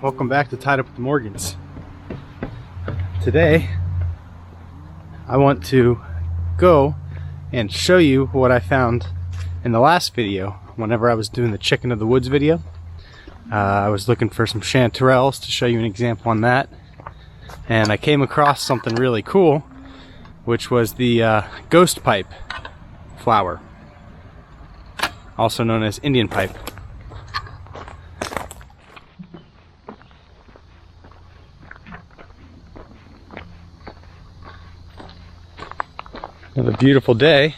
welcome back to Tied Up with the Morgans. Today I want to go and show you what I found in the last video. Whenever I was doing the chicken of the woods video, I was looking for some chanterelles to show you an example on that, and I came across something really cool, which was the ghost pipe flower, also known as Indian pipe. Another beautiful day.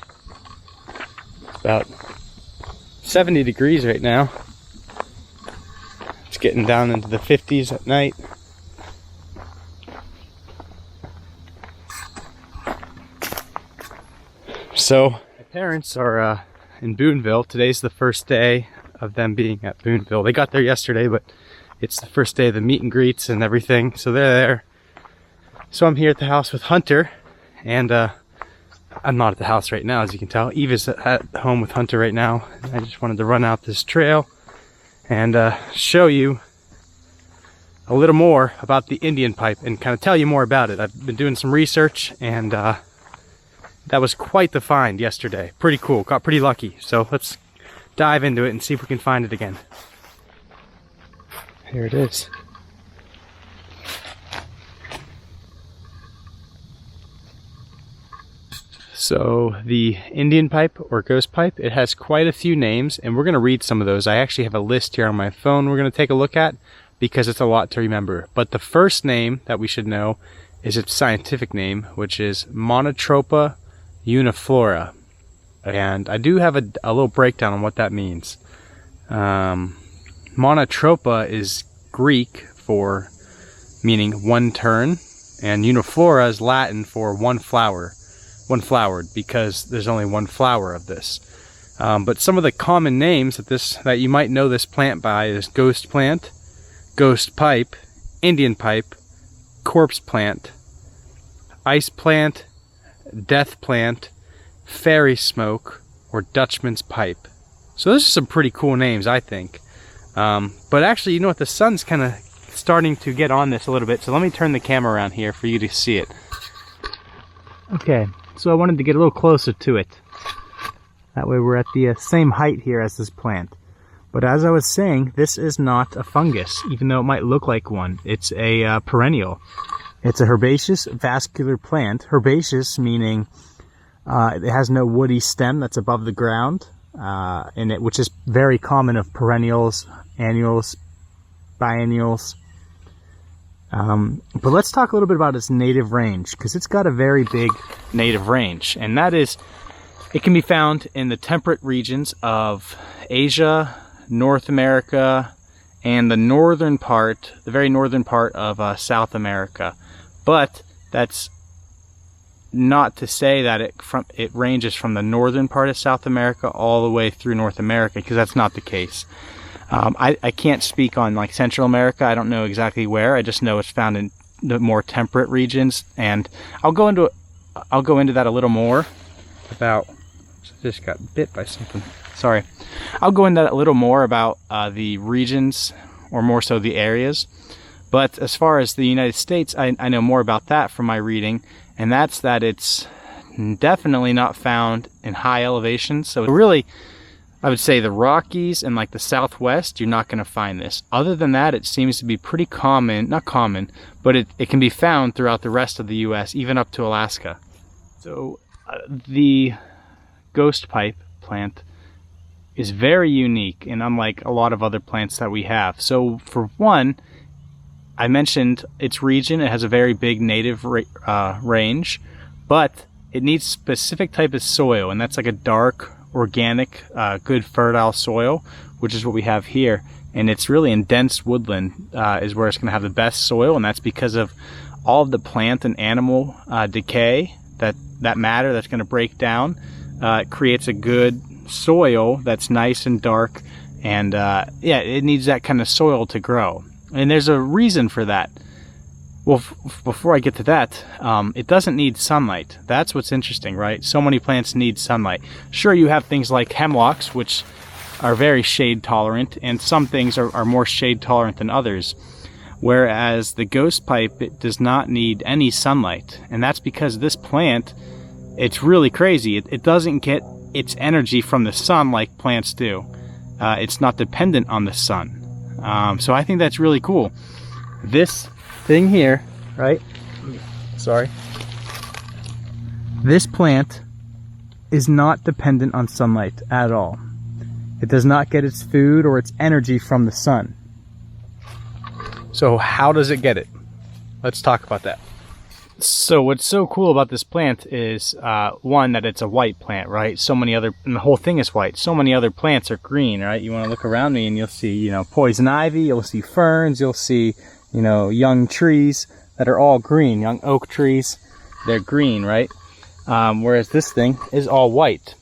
It's about 70 degrees right now. It's getting down into the 50s at night. So my parents are in Boonville. Today's the first day of them being at Boonville. They got there yesterday, but it's the first day of the meet and greets and everything, so they're there. So I'm here at the house with Hunter, and I'm not at the house right now, as you can tell. Eva's at home with Hunter right now. I just wanted to run out this trail and show you a little more about the Indian pipe and kind of tell you more about it. I've been doing some research, and that was quite the find yesterday. Pretty cool, got pretty lucky. So let's dive into it and see if we can find it again. Here it is. So the Indian pipe or ghost pipe, it has quite a few names, and we're going to read some of those. I actually have a list here on my phone we're going to take a look at because it's a lot to remember. But the first name that we should know is its scientific name, which is Monotropa uniflora. And I do have a little breakdown on what that means. Monotropa is Greek for meaning one turn, and uniflora is Latin for one flowered, because there's only one flower of this. But some of the common names that you might know this plant by is ghost plant, ghost pipe, Indian pipe, corpse plant, ice plant, death plant, fairy smoke, or Dutchman's pipe. So those are some pretty cool names, I think. But actually, you know what, the sun's kind of starting to get on this a little bit, so let me turn the camera around here for you to see it. Okay, so I wanted to get a little closer to it. That way we're at the same height here as this plant. But as I was saying, this is not a fungus, even though it might look like one. It's a perennial. It's a herbaceous vascular plant. Herbaceous meaning it has no woody stem that's above the ground, which is very common of perennials, annuals, biennials. But let's talk a little bit about its native range, because it's got a very big native range, and that is, it can be found in the temperate regions of Asia, North America, and the very northern part of South America. But that's not to say that it ranges from the northern part of South America all the way through North America, because that's not the case. I can't speak on like Central America. I don't know exactly where. I just know it's found in the more temperate regions, and I'll go into that a little more about. I just got bit by something. Sorry. I'll go into that a little more about the regions, or more so the areas. But as far as the United States, I know more about that from my reading, and that's that it's definitely not found in high elevations. So really, I would say the Rockies and like the Southwest, you're not going to find this. Other than that, it seems to be pretty common, not common, but it can be found throughout the rest of the US, even up to Alaska. So the ghost pipe plant is very unique and unlike a lot of other plants that we have. So for one, I mentioned its region. It has a very big native range, but it needs specific type of soil, and that's like a dark, organic, good fertile soil, which is what we have here. And it's really in dense woodland is where it's going to have the best soil, and that's because of all of the plant and animal decay, that matter that's going to break down. It creates a good soil that's nice and dark, and yeah, it needs that kind of soil to grow. And there's a reason for that. Well, before I get to that, it doesn't need sunlight. That's what's interesting, right? So many plants need sunlight. Sure, you have things like hemlocks, which are very shade tolerant, and some things are more shade tolerant than others. whereas the ghost pipe, it does not need any sunlight. And that's because this plant, it's really crazy. It doesn't get its energy from the sun like plants do. It's not dependent on the sun. So I think that's really cool. This thing here, right? Sorry. This plant is not dependent on sunlight at all. It does not get its food or its energy from the sun. So how does it get it? Let's talk about that. So what's so cool about this plant is, one, that it's a white plant, right? So many other, and the whole thing is white. So many other plants are green, right? You want to look around me and you'll see, you know, poison ivy, you'll see ferns, you'll see, you know, young trees that are all green, young oak trees, they're green, right? Whereas this thing is all white.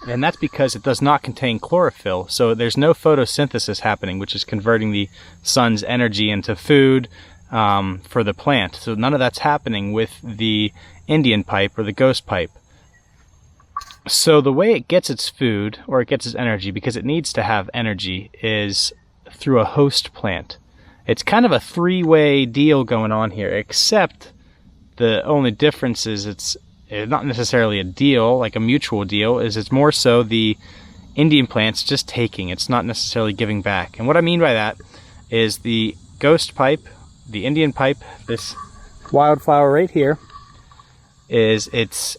And that's because it does not contain chlorophyll, so there's no photosynthesis happening, which is converting the sun's energy into food for the plant. So none of that's happening with the Indian pipe or the ghost pipe. So the way it gets its food, or it gets its energy, because it needs to have energy, is through a host plant. It's kind of a three-way deal going on here, except the only difference is it's not necessarily a deal, like a mutual deal, is it's more so the Indian plant's just taking. It's not necessarily giving back. And what I mean by that is the ghost pipe, the Indian pipe, this wildflower right here, is it's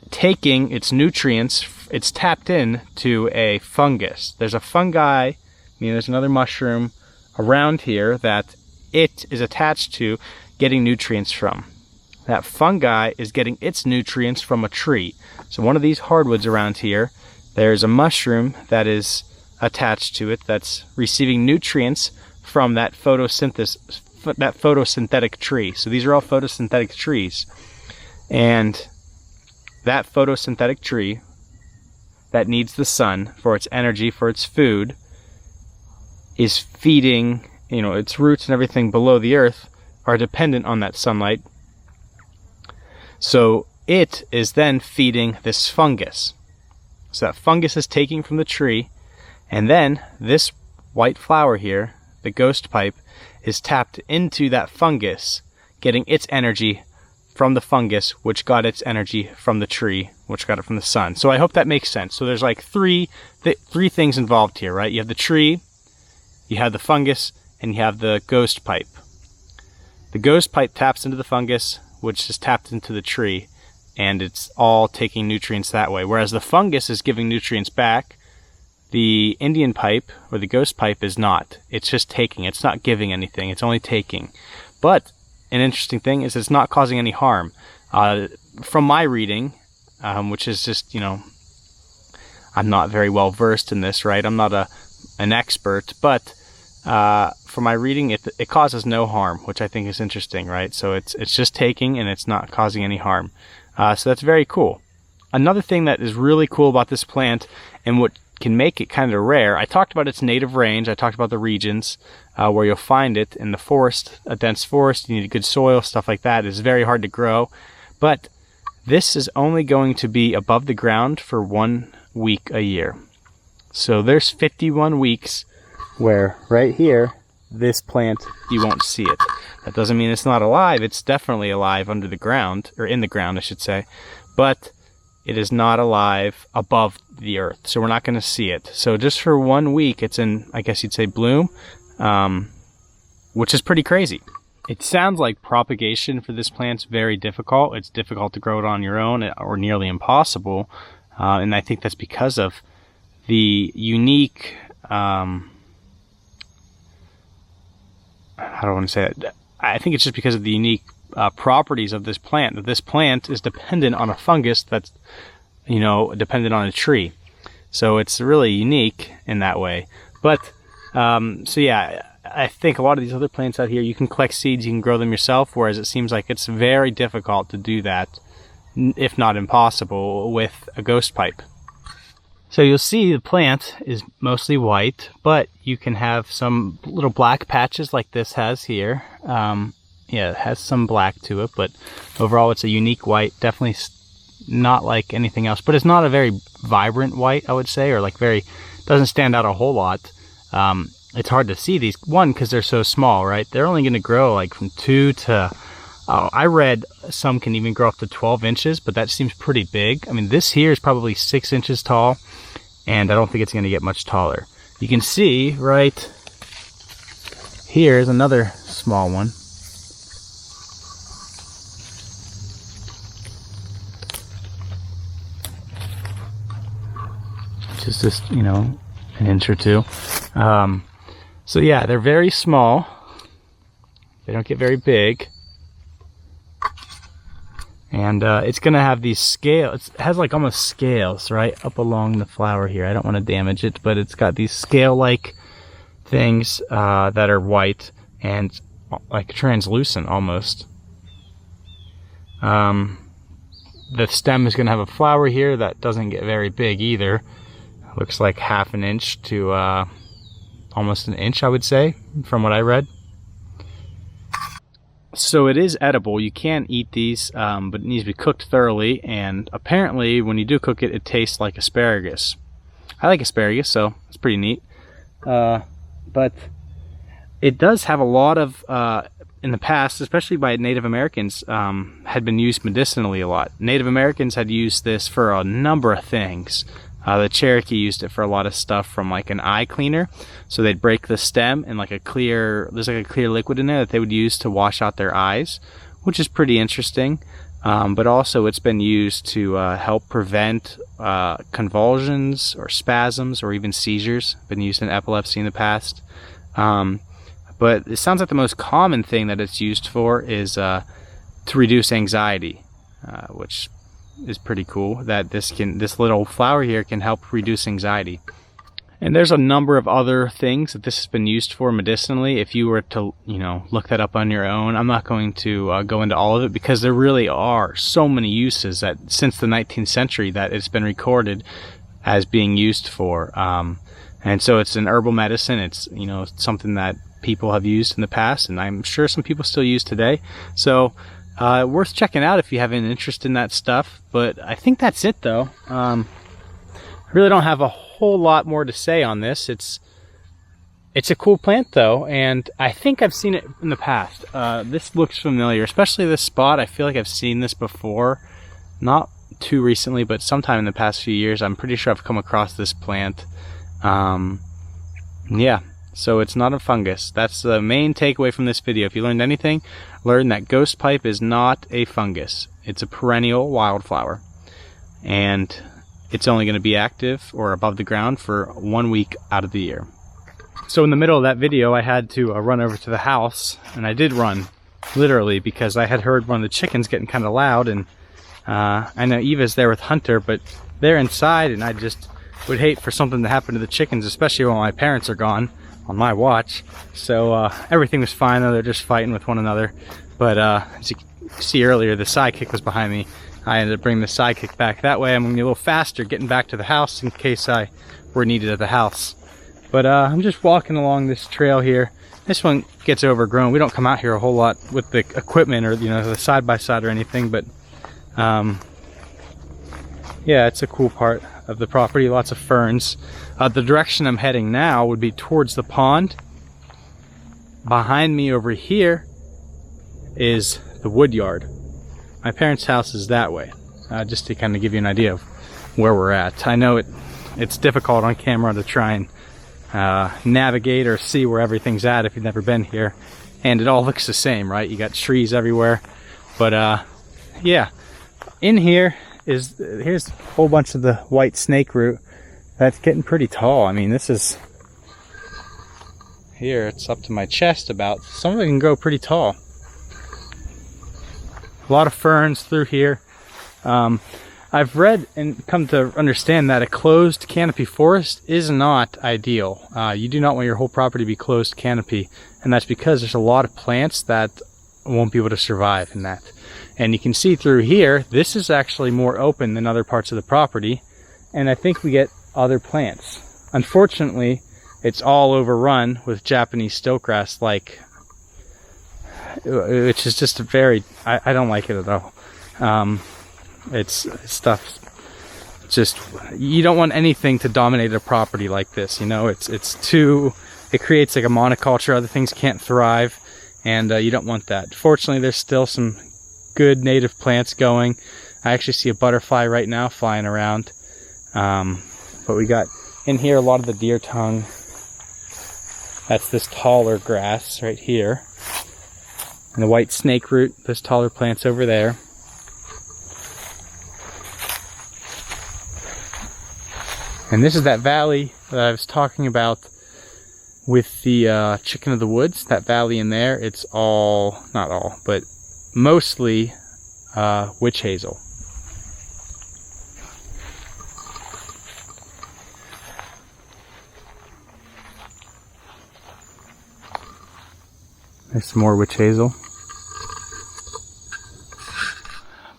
taking its nutrients, it's tapped in to a fungus. There's a fungi, there's another mushroom around here that it is attached to getting nutrients from. That fungi is getting its nutrients from a tree. So one of these hardwoods around here, there's a mushroom that is attached to it that's receiving nutrients from that photosynthetic tree. So these are all photosynthetic trees. And that photosynthetic tree that needs the sun for its energy, for its food, is feeding, you know, its roots and everything below the earth are dependent on that sunlight. So it is then feeding this fungus. So that fungus is taking from the tree, and then this white flower here, the ghost pipe, is tapped into that fungus, getting its energy from the fungus, which got its energy from the tree, which got it from the sun. So I hope that makes sense. So there's like three things involved here, right? You have the tree, you have the fungus, and you have the ghost pipe. The ghost pipe taps into the fungus, which is tapped into the tree, and it's all taking nutrients that way. Whereas the fungus is giving nutrients back, the Indian pipe, or the ghost pipe, is not. It's just taking. It's not giving anything. It's only taking. But an interesting thing is it's not causing any harm. From my reading, which is just, you know, I'm not very well versed in this, right? I'm not an expert, but from my reading, it causes no harm, which I think is interesting, right? So it's just taking, and it's not causing any harm. So that's very cool. Another thing that is really cool about this plant, and what can make it kind of rare, I talked about its native range, I talked about the regions where you'll find it in the forest, a dense forest, you need good soil, stuff like that. It's very hard to grow, but this is only going to be above the ground for 1 week a year. So there's 51 weeks where right here, this plant, you won't see it. That doesn't mean it's not alive. It's definitely alive under the ground, or in the ground, I should say. But it is not alive above the earth, so we're not going to see it. So just for 1 week, it's in, I guess you'd say, bloom, which is pretty crazy. It sounds like propagation for this plant's very difficult. It's difficult to grow it on your own, or nearly impossible. And I think that's because of the unique... how do I want to say it? I think it's just because of the unique properties of this plant. That this plant is dependent on a fungus that's, you know, dependent on a tree. So it's really unique in that way. But, so yeah, I think a lot of these other plants out here, you can collect seeds, you can grow them yourself, whereas it seems like it's very difficult to do that, if not impossible, with a ghost pipe. So you'll see the plant is mostly white, but you can have some little black patches like this has here. Yeah, it has some black to it, but overall it's a unique white, definitely not like anything else. But it's not a very vibrant white, I would say, or like doesn't stand out a whole lot. it's hard to see these. One, because they're so small, right? They're only going to grow like from 2 to, I read some can even grow up to 12 inches, but that seems pretty big. I mean, this here is probably 6 inches tall, and I don't think it's going to get much taller. You can see right here is another small one. Which is just, you know, an inch or two. So yeah, they're very small. They don't get very big. And it's going to have these scales. It has like almost scales right up along the flower here. I don't want to damage it, but it's got these scale-like things that are white and like translucent almost. The stem is going to have a flower here that doesn't get very big either. Looks like half an inch to almost an inch, I would say, from what I read. So it is edible. You can eat these, but it needs to be cooked thoroughly, and apparently when you do cook it, it tastes like asparagus. I like asparagus, so it's pretty neat. But it does have a lot of, in the past, especially by Native Americans, had been used medicinally a lot. Native Americans had used this for a number of things. The Cherokee used it for a lot of stuff, from like an eye cleaner. So they'd break the stem and like there's like a clear liquid in there that they would use to wash out their eyes, which is pretty interesting. But also it's been used to help prevent convulsions or spasms or even seizures. Been used in epilepsy in the past. But it sounds like the most common thing that it's used for is to reduce anxiety, which is pretty cool, that this little flower here can help reduce anxiety. And there's a number of other things that this has been used for medicinally. If you were to, you know, look that up on your own, I'm not going to go into all of it, because there really are so many uses that since the 19th century that it's been recorded as being used for. And so it's an herbal medicine. It's, you know, something that people have used in the past, and I'm sure some people still use today. So worth checking out if you have an interest in that stuff. But I think that's it, though. I really don't have a whole lot more to say on this. It's a cool plant, though, and I think I've seen it in the past. This looks familiar, especially this spot. I feel like I've seen this before, not too recently, but sometime in the past few years. I'm pretty sure I've come across this plant. Yeah, so it's not a fungus. That's the main takeaway from this video. If you learned anything, learn that ghost pipe is not a fungus. It's a perennial wildflower, and it's only going to be active or above the ground for 1 week out of the year. So in the middle of that video, I had to run over to the house, and I did run, literally, because I had heard one of the chickens getting kind of loud, and I know Eva's there with Hunter, but they're inside, and I just would hate for something to happen to the chickens, especially when my parents are gone on my watch. So everything was fine, though. They're just fighting with one another. But as you can see earlier, the sidekick was behind me. I ended up bringing the sidekick back. That way I'm going to be a little faster getting back to the house in case I were needed at the house. But I'm just walking along this trail here. This one gets overgrown. We don't come out here a whole lot with the equipment or, you know, the side-by-side or anything, but yeah, it's a cool part of the property. Lots of ferns. The direction I'm heading now would be towards the pond. Behind me over here is the wood yard. My parents' house is that way, just to kind of give you an idea of where we're at. I know it's difficult on camera to try and navigate or see where everything's at if you've never been here, and it all looks the same, right? You got trees everywhere, but yeah, in here here's a whole bunch of the white snake root that's getting pretty tall. I mean, this is here, it's up to my chest about. Some of it can grow pretty tall. A lot of ferns through here. I've read and come to understand that a closed canopy forest is not ideal. You do not want your whole property to be closed canopy, and that's because there's a lot of plants that won't be able to survive in that. And you can see through here, this is actually more open than other parts of the property, and I think we get other plants. Unfortunately, it's all overrun with Japanese stiltgrass, which is just a very, I don't like it at all. It's stuff, just, you don't want anything to dominate a property like this, you know. It's too it creates like a monoculture. Other things can't thrive, and you don't want that. Fortunately, there's still some good native plants going. I actually see a butterfly right now flying around. But we got in here a lot of the deer tongue. That's this taller grass right here. And the white snake root, those taller plants over there. And this is that valley that I was talking about with the chicken of the woods. That valley in there, it's all, not all, but mostly witch hazel. There's some more witch hazel.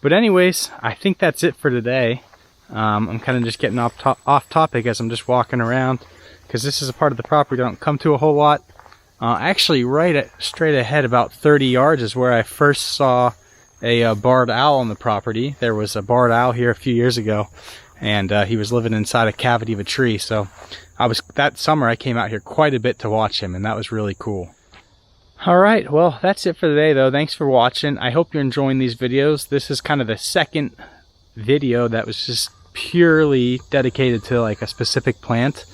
But anyways, I think that's it for today. I'm kind of just getting off topic as I'm just walking around, because this is a part of the property I don't come to a whole lot. Actually, straight ahead about 30 yards is where I first saw a barred owl on the property. There was a barred owl here a few years ago, and he was living inside a cavity of a tree. So that summer I came out here quite a bit to watch him, and that was really cool. Alright, well, that's it for today though. Thanks for watching. I hope you're enjoying these videos. This is kind of the second video that was just purely dedicated to like a specific plant.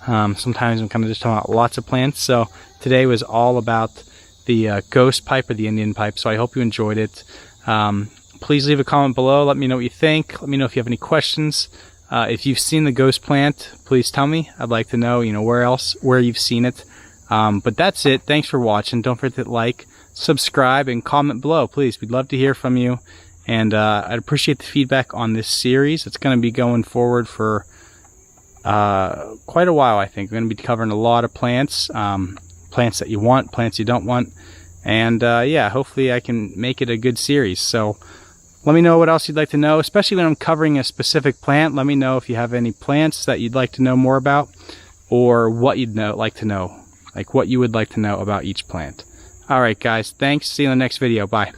Sometimes I'm kind of just talking about lots of plants. So today was all about the ghost pipe or the Indian pipe. So I hope you enjoyed it. Please leave a comment below. Let me know what you think. Let me know if you have any questions. If you've seen the ghost plant, please tell me. I'd like to know, where you've seen it. But that's it. Thanks for watching. Don't forget to like, subscribe, and comment below, please. We'd love to hear from you. And I'd appreciate the feedback on this series. It's going to be going forward for quite a while, I think. We're going to be covering a lot of plants. Plants that you want, plants you don't want. And yeah, hopefully I can make it a good series. So let me know what else you'd like to know, especially when I'm covering a specific plant. Let me know if you have any plants that you'd like to know more about, or what you'd like to know. Like what you would like to know about each plant. Alright guys, thanks. See you in the next video. Bye.